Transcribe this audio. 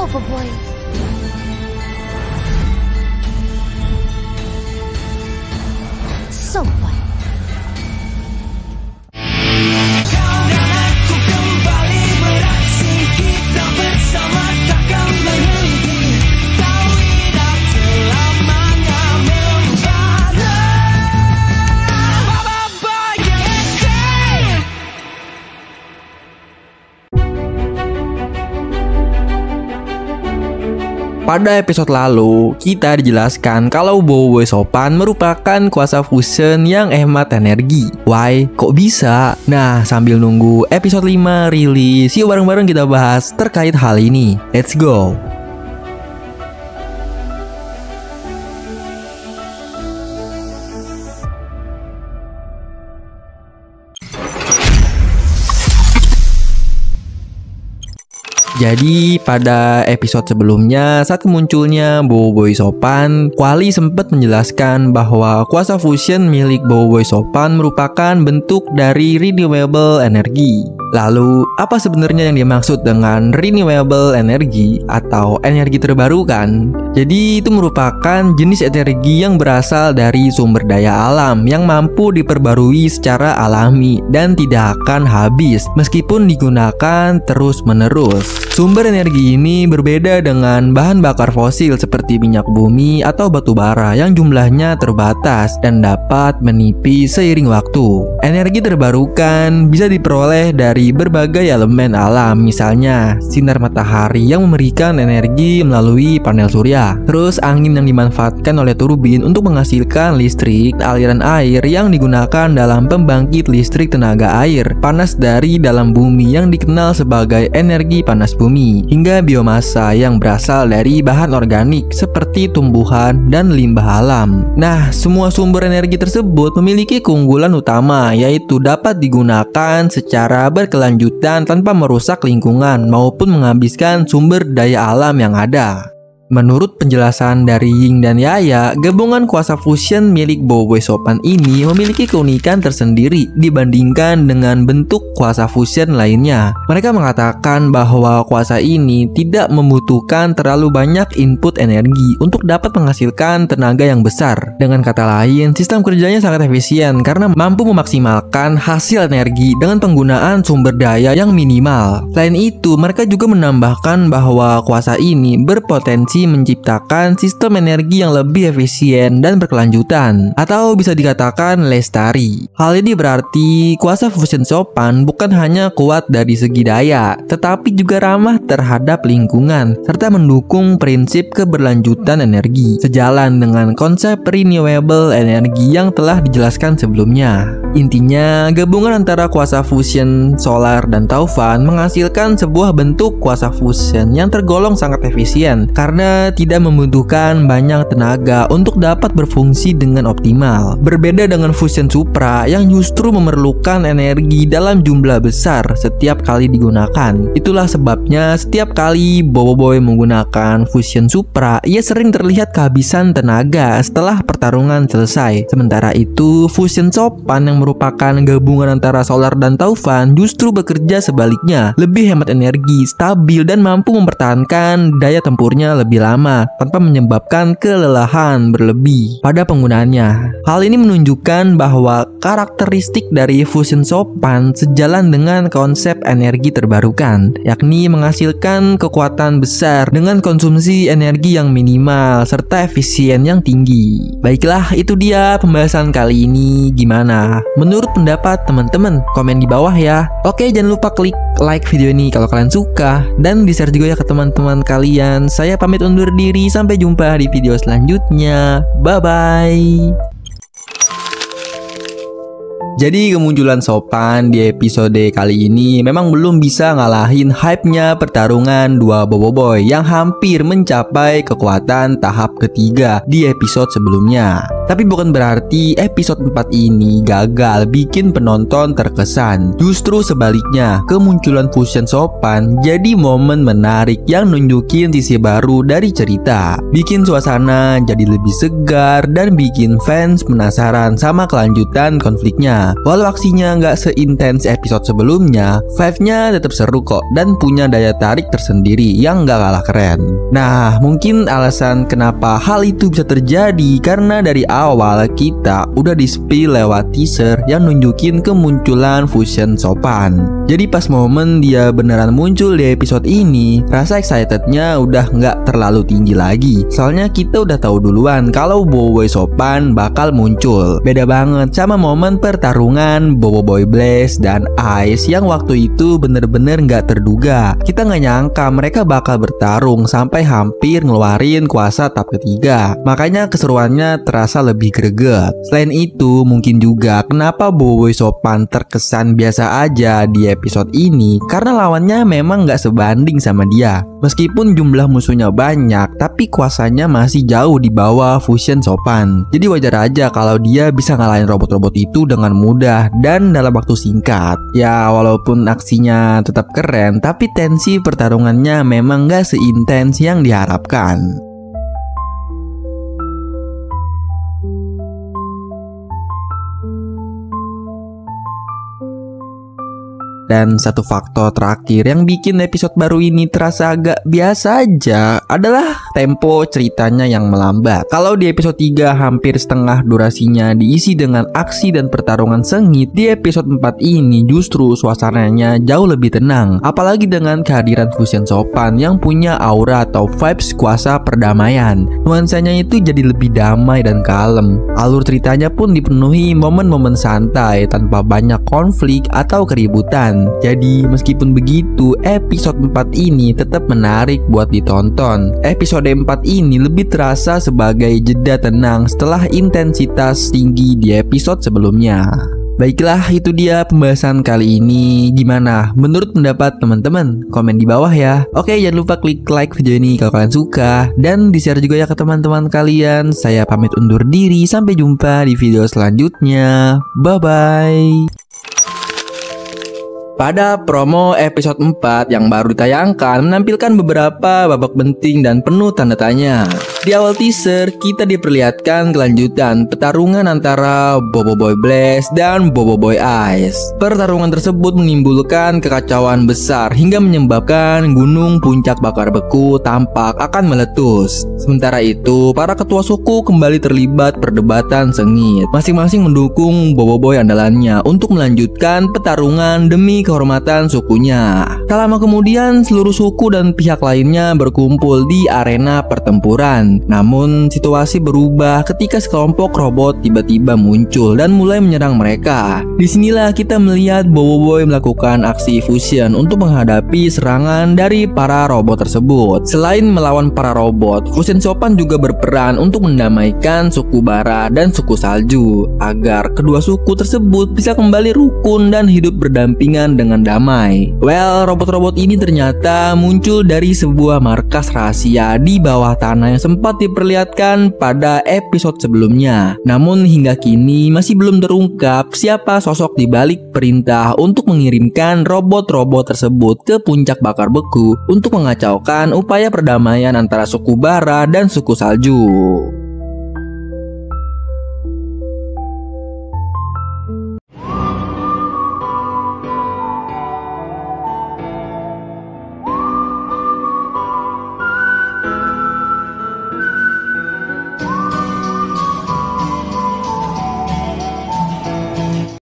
Boboiboy. Sopan. Pada episode lalu, kita dijelaskan kalau Boboiboy Sopan merupakan kuasa fusion yang hemat energi. Why? Kok bisa? Nah, sambil nunggu episode 5 rilis, yuk bareng-bareng kita bahas terkait hal ini. Let's go! Jadi pada episode sebelumnya, saat munculnya Boboiboy Sopan, Quali sempat menjelaskan bahwa kuasa fusion milik Boboiboy Sopan merupakan bentuk dari renewable energy. Lalu, apa sebenarnya yang dimaksud dengan renewable energy atau energi terbarukan? Jadi itu merupakan jenis energi yang berasal dari sumber daya alam yang mampu diperbarui secara alami dan tidak akan habis meskipun digunakan terus-menerus. Sumber energi ini berbeda dengan bahan bakar fosil seperti minyak bumi atau batu bara yang jumlahnya terbatas dan dapat menipis seiring waktu. Energi terbarukan bisa diperoleh dari berbagai elemen alam, misalnya sinar matahari yang memberikan energi melalui panel surya. Terus angin yang dimanfaatkan oleh turbin untuk menghasilkan listrik, aliran air yang digunakan dalam pembangkit listrik tenaga air, panas dari dalam bumi yang dikenal sebagai energi panas bumi, hingga biomasa yang berasal dari bahan organik seperti tumbuhan dan limbah alam. Nah, semua sumber energi tersebut memiliki keunggulan utama, yaitu dapat digunakan secara berkelanjutan tanpa merusak lingkungan maupun menghabiskan sumber daya alam yang ada. Menurut penjelasan dari Ying dan Yaya, gabungan kuasa fusion milik Boboiboy Sopan ini memiliki keunikan tersendiri dibandingkan dengan bentuk kuasa fusion lainnya. Mereka mengatakan bahwa kuasa ini tidak membutuhkan terlalu banyak input energi untuk dapat menghasilkan tenaga yang besar. Dengan kata lain, sistem kerjanya sangat efisien karena mampu memaksimalkan hasil energi dengan penggunaan sumber daya yang minimal. Selain itu, mereka juga menambahkan bahwa kuasa ini berpotensi menciptakan sistem energi yang lebih efisien dan berkelanjutan, atau bisa dikatakan lestari. Hal ini berarti kuasa fusion Sopan bukan hanya kuat dari segi daya, tetapi juga ramah terhadap lingkungan serta mendukung prinsip keberlanjutan energi, sejalan dengan konsep renewable energy yang telah dijelaskan sebelumnya. Intinya, gabungan antara kuasa fusion solar dan taufan menghasilkan sebuah bentuk kuasa fusion yang tergolong sangat efisien karena tidak membutuhkan banyak tenaga untuk dapat berfungsi dengan optimal. Berbeda dengan fusion supra yang justru memerlukan energi dalam jumlah besar setiap kali digunakan. Itulah sebabnya setiap kali Boboiboy menggunakan fusion supra, ia sering terlihat kehabisan tenaga setelah pertarungan selesai. Sementara itu, fusion Sopan yang merupakan gabungan antara solar dan taufan justru bekerja sebaliknya, lebih hemat energi, stabil dan mampu mempertahankan daya tempurnya lebih lama tanpa menyebabkan kelelahan berlebih pada penggunaannya. Hal ini menunjukkan bahwa karakteristik dari fusion Sopan sejalan dengan konsep energi terbarukan, yakni menghasilkan kekuatan besar dengan konsumsi energi yang minimal serta efisien yang tinggi. Baiklah, itu dia pembahasan kali ini. Gimana menurut pendapat teman-teman? Komen di bawah ya. Oke, jangan lupa klik like video ini kalau kalian suka dan di-share juga ya ke teman-teman kalian. Saya pamit undur diri, sampai jumpa di video selanjutnya. Bye-bye. Jadi kemunculan Sopan di episode kali ini memang belum bisa ngalahin hype-nya pertarungan dua Boboiboy yang hampir mencapai kekuatan tahap ketiga di episode sebelumnya. Tapi bukan berarti episode 4 ini gagal bikin penonton terkesan. Justru sebaliknya, kemunculan fusion Sopan jadi momen menarik yang nunjukin sisi baru dari cerita, bikin suasana jadi lebih segar dan bikin fans penasaran sama kelanjutan konfliknya. sebelumnya. Walau aksinya nggak seintens episode sebelumnya, vibe-nya tetap seru kok dan punya daya tarik tersendiri yang nggak kalah keren. Nah, mungkin alasan kenapa hal itu bisa terjadi karena dari awal kita udah di-spill lewat teaser yang nunjukin kemunculan Fusion Sopan. Jadi pas momen dia beneran muncul di episode ini, rasa excitednya udah nggak terlalu tinggi lagi. Soalnya kita udah tahu duluan kalau Boboiboy Sopan bakal muncul. Beda banget sama momen pertarungan Boboiboy Blaze dan Ice yang waktu itu bener-bener nggak terduga. Kita nggak nyangka mereka bakal bertarung sampai hampir ngeluarin kuasa tahap ketiga. Makanya keseruannya terasa lebih greget. Selain itu, mungkin juga kenapa Boboiboy Sopan terkesan biasa aja di episode ini karena lawannya memang nggak sebanding sama dia. Meskipun jumlah musuhnya banyak, tapi kuasanya masih jauh di bawah Fusion Sopan. Jadi wajar aja kalau dia bisa ngalahin robot-robot itu dengan mudah dan dalam waktu singkat. Ya walaupun aksinya tetap keren, tapi tensi pertarungannya memang nggak seintens yang diharapkan. Dan satu faktor terakhir yang bikin episode baru ini terasa agak biasa aja adalah tempo ceritanya yang melambat. Kalau di episode 3 hampir setengah durasinya diisi dengan aksi dan pertarungan sengit, di episode 4 ini justru suasananya jauh lebih tenang. Apalagi dengan kehadiran Fusion Sopan yang punya aura atau vibes kuasa perdamaian. Nuansanya itu jadi lebih damai dan kalem. Alur ceritanya pun dipenuhi momen-momen santai tanpa banyak konflik atau keributan. Jadi meskipun begitu, episode 4 ini tetap menarik buat ditonton. Episode 4 ini lebih terasa sebagai jeda tenang setelah intensitas tinggi di episode sebelumnya. Baiklah, itu dia pembahasan kali ini. Gimana menurut pendapat teman-teman? Komen di bawah ya. Oke, jangan lupa klik like video ini kalau kalian suka, dan di-share juga ya ke teman-teman kalian. Saya pamit undur diri, sampai jumpa di video selanjutnya. Bye-bye. Pada promo episode 4 yang baru ditayangkan menampilkan beberapa babak penting dan penuh tanda tanya. Di awal teaser, kita diperlihatkan kelanjutan pertarungan antara Boboiboy Blaze dan Boboiboy Ice. Pertarungan tersebut menimbulkan kekacauan besar hingga menyebabkan gunung puncak bakar beku tampak akan meletus. Sementara itu, para ketua suku kembali terlibat perdebatan sengit. Masing-masing mendukung Boboiboy andalannya untuk melanjutkan pertarungan demi kehormatan sukunya. Tak lama kemudian, seluruh suku dan pihak lainnya berkumpul di arena pertempuran. Namun situasi berubah ketika sekelompok robot tiba-tiba muncul dan mulai menyerang mereka. Disinilah kita melihat Boboiboy melakukan aksi fusion untuk menghadapi serangan dari para robot tersebut. Selain melawan para robot, Fusion Sopan juga berperan untuk mendamaikan suku Bara dan suku Salju agar kedua suku tersebut bisa kembali rukun dan hidup berdampingan dengan damai. Well, robot-robot ini ternyata muncul dari sebuah markas rahasia di bawah tanah yang sempat diperlihatkan pada episode sebelumnya. Namun hingga kini masih belum terungkap siapa sosok di balik perintah untuk mengirimkan robot-robot tersebut ke puncak bakar beku untuk mengacaukan upaya perdamaian antara suku Bara dan suku Salju.